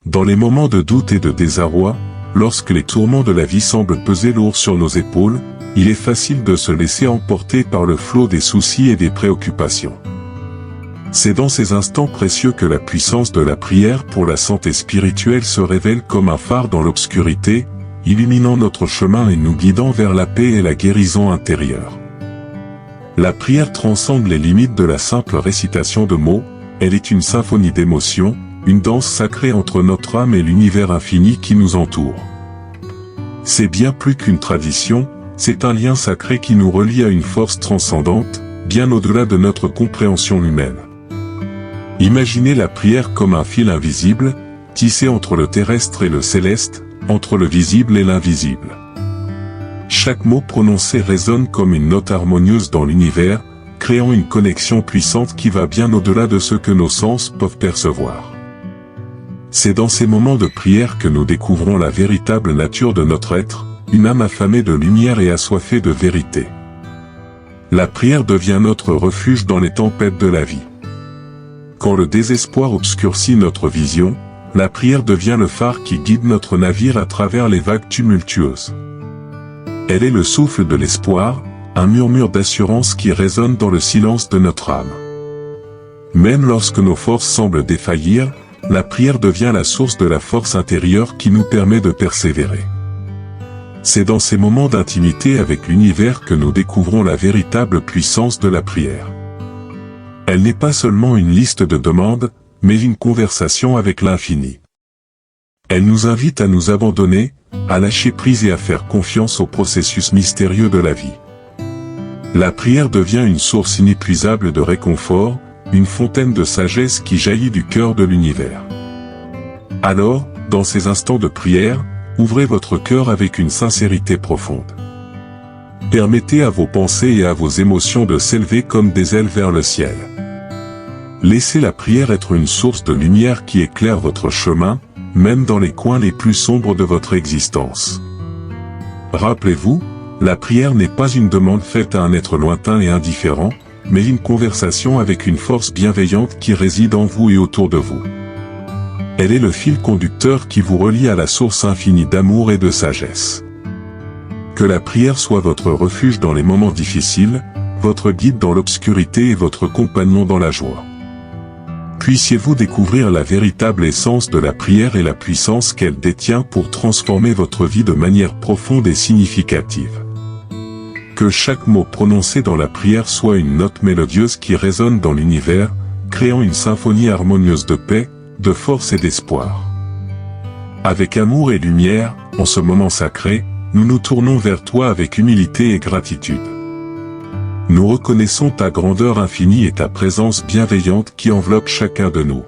Dans les moments de doute et de désarroi, lorsque les tourments de la vie semblent peser lourd sur nos épaules, il est facile de se laisser emporter par le flot des soucis et des préoccupations. C'est dans ces instants précieux que la puissance de la prière pour la santé spirituelle se révèle comme un phare dans l'obscurité, illuminant notre chemin et nous guidant vers la paix et la guérison intérieure. La prière transcende les limites de la simple récitation de mots, elle est une symphonie d'émotions, une danse sacrée entre notre âme et l'univers infini qui nous entoure. C'est bien plus qu'une tradition, c'est un lien sacré qui nous relie à une force transcendante, bien au-delà de notre compréhension humaine. Imaginez la prière comme un fil invisible, tissé entre le terrestre et le céleste, entre le visible et l'invisible. Chaque mot prononcé résonne comme une note harmonieuse dans l'univers, créant une connexion puissante qui va bien au-delà de ce que nos sens peuvent percevoir. C'est dans ces moments de prière que nous découvrons la véritable nature de notre être, une âme affamée de lumière et assoiffée de vérité. La prière devient notre refuge dans les tempêtes de la vie. Quand le désespoir obscurcit notre vision, la prière devient le phare qui guide notre navire à travers les vagues tumultueuses. Elle est le souffle de l'espoir, un murmure d'assurance qui résonne dans le silence de notre âme. Même lorsque nos forces semblent défaillir, la prière devient la source de la force intérieure qui nous permet de persévérer. C'est dans ces moments d'intimité avec l'univers que nous découvrons la véritable puissance de la prière. Elle n'est pas seulement une liste de demandes, mais une conversation avec l'infini. Elle nous invite à nous abandonner, à lâcher prise et à faire confiance au processus mystérieux de la vie. La prière devient une source inépuisable de réconfort, une fontaine de sagesse qui jaillit du cœur de l'univers. Alors, dans ces instants de prière, ouvrez votre cœur avec une sincérité profonde. Permettez à vos pensées et à vos émotions de s'élever comme des ailes vers le ciel. Laissez la prière être une source de lumière qui éclaire votre chemin, même dans les coins les plus sombres de votre existence. Rappelez-vous, la prière n'est pas une demande faite à un être lointain et indifférent, mais une conversation avec une force bienveillante qui réside en vous et autour de vous. Elle est le fil conducteur qui vous relie à la source infinie d'amour et de sagesse. Que la prière soit votre refuge dans les moments difficiles, votre guide dans l'obscurité et votre compagnon dans la joie. Puissiez-vous découvrir la véritable essence de la prière et la puissance qu'elle détient pour transformer votre vie de manière profonde et significative. Que chaque mot prononcé dans la prière soit une note mélodieuse qui résonne dans l'univers, créant une symphonie harmonieuse de paix, de force et d'espoir. Avec amour et lumière, en ce moment sacré, nous nous tournons vers toi avec humilité et gratitude. Nous reconnaissons ta grandeur infinie et ta présence bienveillante qui enveloppe chacun de nous.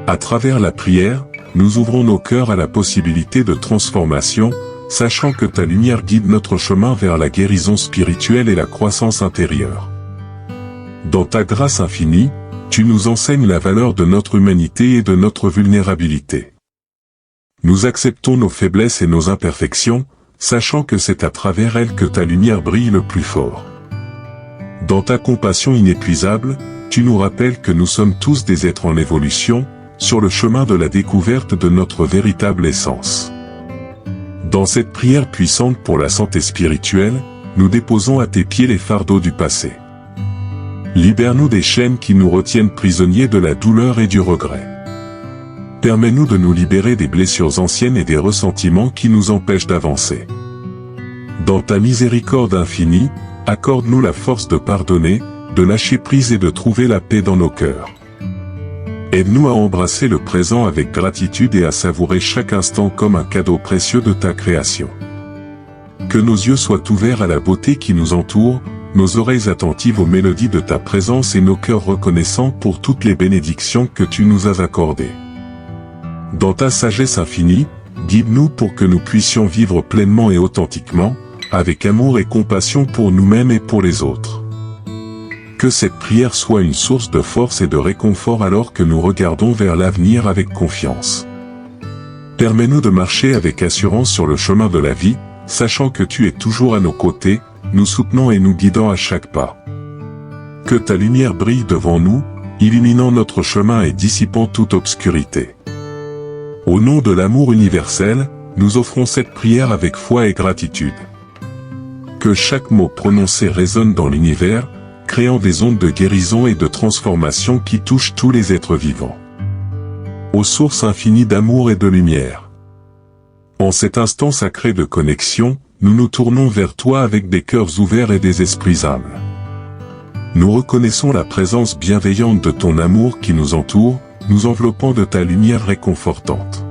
À travers la prière, nous ouvrons nos cœurs à la possibilité de transformation, sachant que ta lumière guide notre chemin vers la guérison spirituelle et la croissance intérieure. Dans ta grâce infinie, tu nous enseignes la valeur de notre humanité et de notre vulnérabilité. Nous acceptons nos faiblesses et nos imperfections, sachant que c'est à travers elles que ta lumière brille le plus fort. Dans ta compassion inépuisable, tu nous rappelles que nous sommes tous des êtres en évolution, sur le chemin de la découverte de notre véritable essence. Dans cette prière puissante pour la santé spirituelle, nous déposons à tes pieds les fardeaux du passé. Libère-nous des chaînes qui nous retiennent prisonniers de la douleur et du regret. Permets-nous de nous libérer des blessures anciennes et des ressentiments qui nous empêchent d'avancer. Dans ta miséricorde infinie, accorde-nous la force de pardonner, de lâcher prise et de trouver la paix dans nos cœurs. Aide-nous à embrasser le présent avec gratitude et à savourer chaque instant comme un cadeau précieux de ta création. Que nos yeux soient ouverts à la beauté qui nous entoure, nos oreilles attentives aux mélodies de ta présence et nos cœurs reconnaissants pour toutes les bénédictions que tu nous as accordées. Dans ta sagesse infinie, guide-nous pour que nous puissions vivre pleinement et authentiquement, avec amour et compassion pour nous-mêmes et pour les autres. Que cette prière soit une source de force et de réconfort alors que nous regardons vers l'avenir avec confiance. Permets-nous de marcher avec assurance sur le chemin de la vie, sachant que tu es toujours à nos côtés, nous soutenant et nous guidant à chaque pas. Que ta lumière brille devant nous, illuminant notre chemin et dissipant toute obscurité. Au nom de l'amour universel, nous offrons cette prière avec foi et gratitude. Que chaque mot prononcé résonne dans l'univers, créant des ondes de guérison et de transformation qui touchent tous les êtres vivants. Aux sources infinies d'amour et de lumière. En cet instant sacré de connexion, nous nous tournons vers toi avec des cœurs ouverts et des esprits humbles. Nous reconnaissons la présence bienveillante de ton amour qui nous entoure, nous enveloppant de ta lumière réconfortante.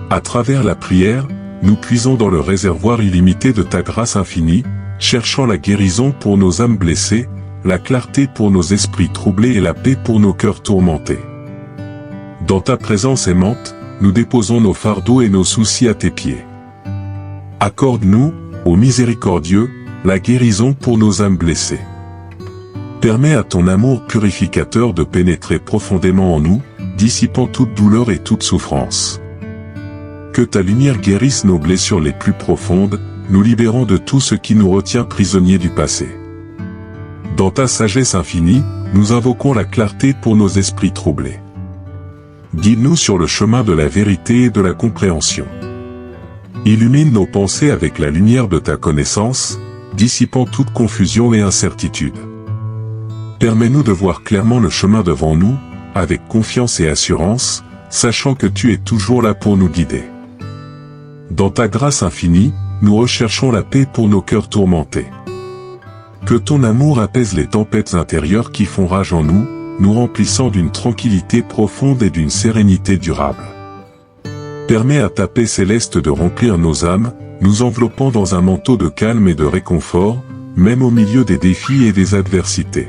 À travers la prière, nous puisons dans le réservoir illimité de ta grâce infinie, cherchant la guérison pour nos âmes blessées, la clarté pour nos esprits troublés et la paix pour nos cœurs tourmentés. Dans ta présence aimante, nous déposons nos fardeaux et nos soucis à tes pieds. Accorde-nous, ô miséricordieux, la guérison pour nos âmes blessées. Permets à ton amour purificateur de pénétrer profondément en nous, dissipant toute douleur et toute souffrance. Que ta lumière guérisse nos blessures les plus profondes, nous libérant de tout ce qui nous retient prisonniers du passé. Dans ta sagesse infinie, nous invoquons la clarté pour nos esprits troublés. Guide-nous sur le chemin de la vérité et de la compréhension. Illumine nos pensées avec la lumière de ta connaissance, dissipant toute confusion et incertitude. Permets-nous de voir clairement le chemin devant nous, avec confiance et assurance, sachant que tu es toujours là pour nous guider. Dans ta grâce infinie, nous recherchons la paix pour nos cœurs tourmentés. Que ton amour apaise les tempêtes intérieures qui font rage en nous, nous remplissant d'une tranquillité profonde et d'une sérénité durable. Permets à ta paix céleste de remplir nos âmes, nous enveloppant dans un manteau de calme et de réconfort, même au milieu des défis et des adversités.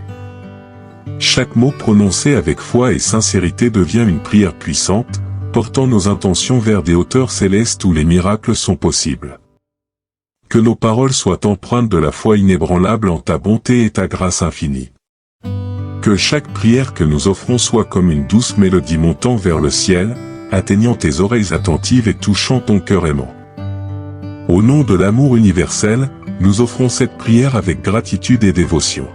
Chaque mot prononcé avec foi et sincérité devient une prière puissante, portant nos intentions vers des hauteurs célestes où les miracles sont possibles. Que nos paroles soient empreintes de la foi inébranlable en ta bonté et ta grâce infinie. Que chaque prière que nous offrons soit comme une douce mélodie montant vers le ciel, atteignant tes oreilles attentives et touchant ton cœur aimant. Au nom de l'amour universel, nous offrons cette prière avec gratitude et dévotion.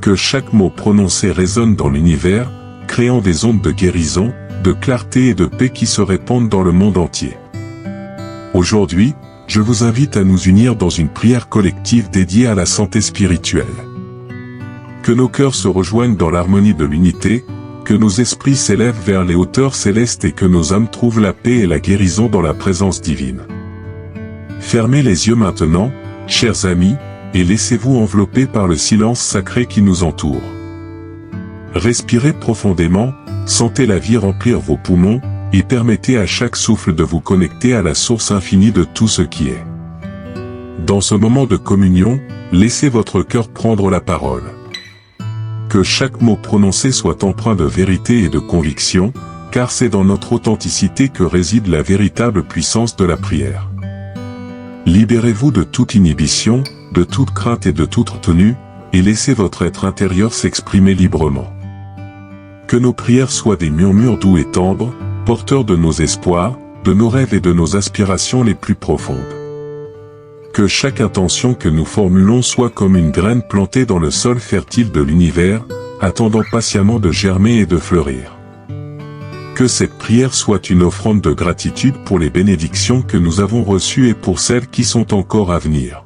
Que chaque mot prononcé résonne dans l'univers, créant des ondes de guérison, de clarté et de paix qui se répandent dans le monde entier. Aujourd'hui, je vous invite à nous unir dans une prière collective dédiée à la santé spirituelle. Que nos cœurs se rejoignent dans l'harmonie de l'unité, que nos esprits s'élèvent vers les hauteurs célestes et que nos âmes trouvent la paix et la guérison dans la présence divine. Fermez les yeux maintenant, chers amis, et laissez-vous envelopper par le silence sacré qui nous entoure. Respirez profondément, sentez la vie remplir vos poumons, et permettez à chaque souffle de vous connecter à la source infinie de tout ce qui est. Dans ce moment de communion, laissez votre cœur prendre la parole. Que chaque mot prononcé soit empreint de vérité et de conviction, car c'est dans notre authenticité que réside la véritable puissance de la prière. Libérez-vous de toute inhibition, de toute crainte et de toute retenue, et laissez votre être intérieur s'exprimer librement. Que nos prières soient des murmures doux et tendres, porteurs de nos espoirs, de nos rêves et de nos aspirations les plus profondes. Que chaque intention que nous formulons soit comme une graine plantée dans le sol fertile de l'univers, attendant patiemment de germer et de fleurir. Que cette prière soit une offrande de gratitude pour les bénédictions que nous avons reçues et pour celles qui sont encore à venir.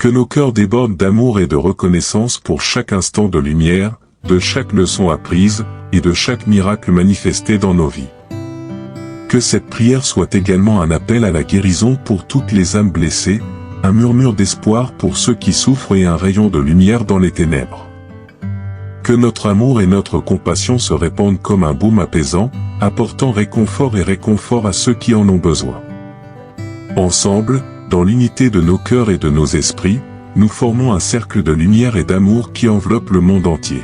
Que nos cœurs débordent d'amour et de reconnaissance pour chaque instant de lumière, de chaque leçon apprise, et de chaque miracle manifesté dans nos vies. Que cette prière soit également un appel à la guérison pour toutes les âmes blessées, un murmure d'espoir pour ceux qui souffrent et un rayon de lumière dans les ténèbres. Que notre amour et notre compassion se répandent comme un baume apaisant, apportant réconfort et réconfort à ceux qui en ont besoin. Ensemble, dans l'unité de nos cœurs et de nos esprits, nous formons un cercle de lumière et d'amour qui enveloppe le monde entier.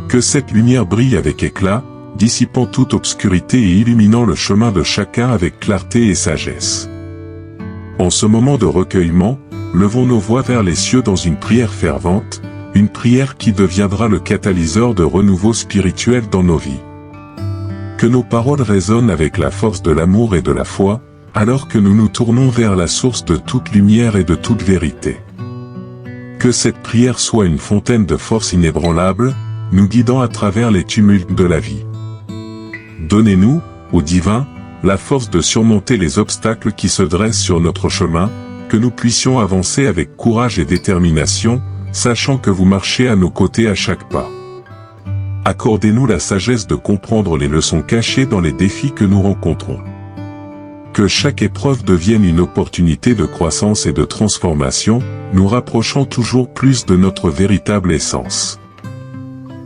Que cette lumière brille avec éclat, dissipant toute obscurité et illuminant le chemin de chacun avec clarté et sagesse. En ce moment de recueillement, levons nos voix vers les cieux dans une prière fervente, une prière qui deviendra le catalyseur de renouveau spirituel dans nos vies. Que nos paroles résonnent avec la force de l'amour et de la foi, alors que nous nous tournons vers la source de toute lumière et de toute vérité. Que cette prière soit une fontaine de force inébranlable, nous guidant à travers les tumultes de la vie. Donnez-nous, ô divin, la force de surmonter les obstacles qui se dressent sur notre chemin, que nous puissions avancer avec courage et détermination, sachant que vous marchez à nos côtés à chaque pas. Accordez-nous la sagesse de comprendre les leçons cachées dans les défis que nous rencontrons. Que chaque épreuve devienne une opportunité de croissance et de transformation, nous rapprochant toujours plus de notre véritable essence.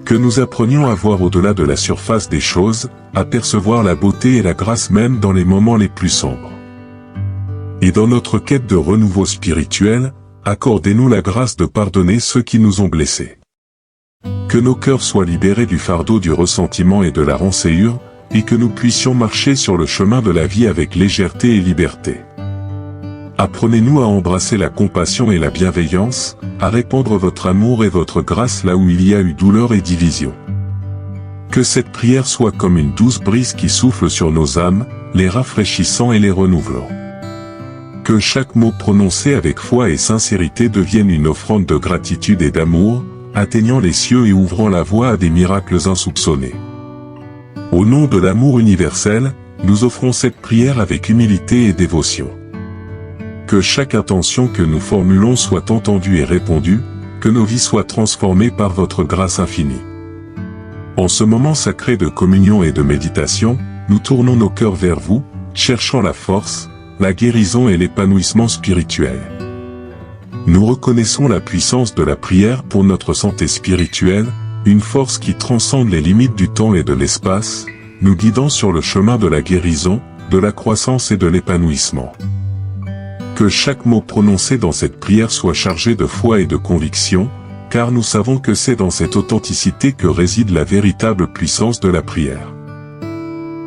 Que nous apprenions à voir au-delà de la surface des choses, à percevoir la beauté et la grâce même dans les moments les plus sombres. Et dans notre quête de renouveau spirituel, accordez-nous la grâce de pardonner ceux qui nous ont blessés. Que nos cœurs soient libérés du fardeau du ressentiment et de la rancœur, et que nous puissions marcher sur le chemin de la vie avec légèreté et liberté. Apprenez-nous à embrasser la compassion et la bienveillance, à répandre votre amour et votre grâce là où il y a eu douleur et division. Que cette prière soit comme une douce brise qui souffle sur nos âmes, les rafraîchissant et les renouvelant. Que chaque mot prononcé avec foi et sincérité devienne une offrande de gratitude et d'amour, atteignant les cieux et ouvrant la voie à des miracles insoupçonnés. Au nom de l'amour universel, nous offrons cette prière avec humilité et dévotion. Que chaque intention que nous formulons soit entendue et répondue, que nos vies soient transformées par votre grâce infinie. En ce moment sacré de communion et de méditation, nous tournons nos cœurs vers vous, cherchant la force, la guérison et l'épanouissement spirituel. Nous reconnaissons la puissance de la prière pour notre santé spirituelle, une force qui transcende les limites du temps et de l'espace, nous guidant sur le chemin de la guérison, de la croissance et de l'épanouissement. Que chaque mot prononcé dans cette prière soit chargé de foi et de conviction, car nous savons que c'est dans cette authenticité que réside la véritable puissance de la prière.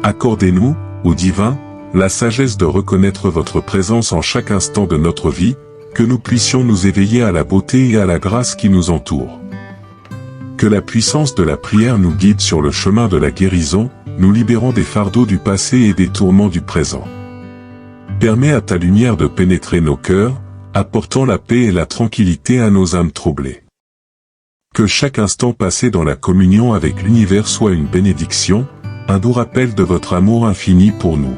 Accordez-nous, ô divin, la sagesse de reconnaître votre présence en chaque instant de notre vie, que nous puissions nous éveiller à la beauté et à la grâce qui nous entoure. Que la puissance de la prière nous guide sur le chemin de la guérison, nous libérant des fardeaux du passé et des tourments du présent. Permets à ta lumière de pénétrer nos cœurs, apportant la paix et la tranquillité à nos âmes troublées. Que chaque instant passé dans la communion avec l'univers soit une bénédiction, un doux rappel de votre amour infini pour nous.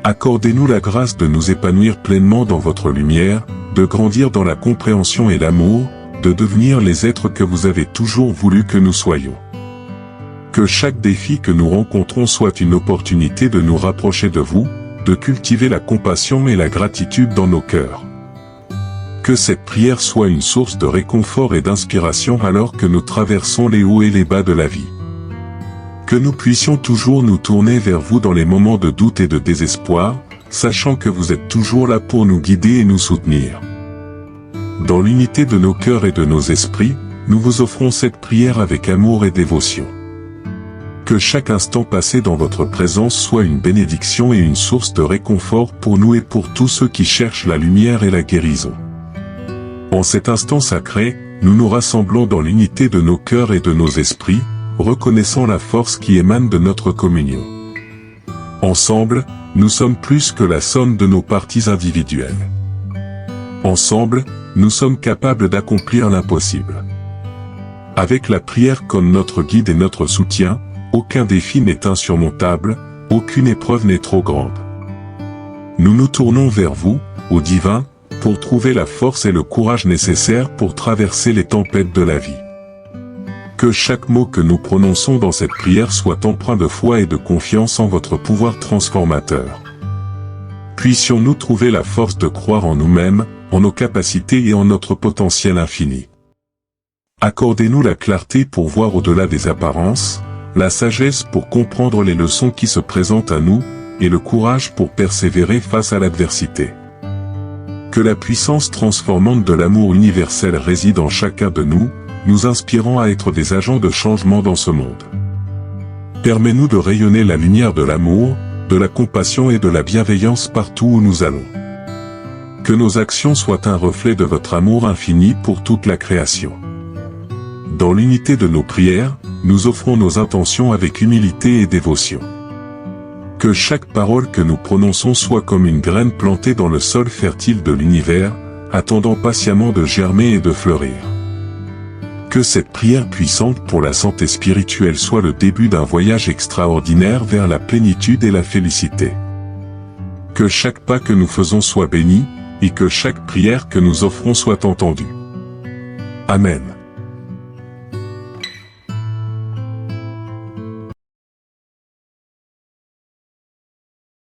Accordez-nous la grâce de nous épanouir pleinement dans votre lumière, de grandir dans la compréhension et l'amour, de devenir les êtres que vous avez toujours voulu que nous soyons. Que chaque défi que nous rencontrons soit une opportunité de nous rapprocher de vous, de cultiver la compassion et la gratitude dans nos cœurs. Que cette prière soit une source de réconfort et d'inspiration alors que nous traversons les hauts et les bas de la vie. Que nous puissions toujours nous tourner vers vous dans les moments de doute et de désespoir, sachant que vous êtes toujours là pour nous guider et nous soutenir. Dans l'unité de nos cœurs et de nos esprits, nous vous offrons cette prière avec amour et dévotion. Que chaque instant passé dans votre présence soit une bénédiction et une source de réconfort pour nous et pour tous ceux qui cherchent la lumière et la guérison. En cet instant sacré, nous nous rassemblons dans l'unité de nos cœurs et de nos esprits, reconnaissant la force qui émane de notre communion. Ensemble, nous sommes plus que la somme de nos parties individuelles. Ensemble, nous sommes capables d'accomplir l'impossible. Avec la prière comme notre guide et notre soutien, aucun défi n'est insurmontable, aucune épreuve n'est trop grande. Nous nous tournons vers vous, ô divin, pour trouver la force et le courage nécessaires pour traverser les tempêtes de la vie. Que chaque mot que nous prononçons dans cette prière soit empreint de foi et de confiance en votre pouvoir transformateur. Puissions-nous trouver la force de croire en nous-mêmes, en nos capacités et en notre potentiel infini. Accordez-nous la clarté pour voir au-delà des apparences, la sagesse pour comprendre les leçons qui se présentent à nous, et le courage pour persévérer face à l'adversité. Que la puissance transformante de l'amour universel réside en chacun de nous, nous inspirant à être des agents de changement dans ce monde. Permets-nous de rayonner la lumière de l'amour, de la compassion et de la bienveillance partout où nous allons. Que nos actions soient un reflet de votre amour infini pour toute la création. Dans l'unité de nos prières, nous offrons nos intentions avec humilité et dévotion. Que chaque parole que nous prononçons soit comme une graine plantée dans le sol fertile de l'univers, attendant patiemment de germer et de fleurir. Que cette prière puissante pour la santé spirituelle soit le début d'un voyage extraordinaire vers la plénitude et la félicité. Que chaque pas que nous faisons soit béni, et que chaque prière que nous offrons soit entendue. Amen.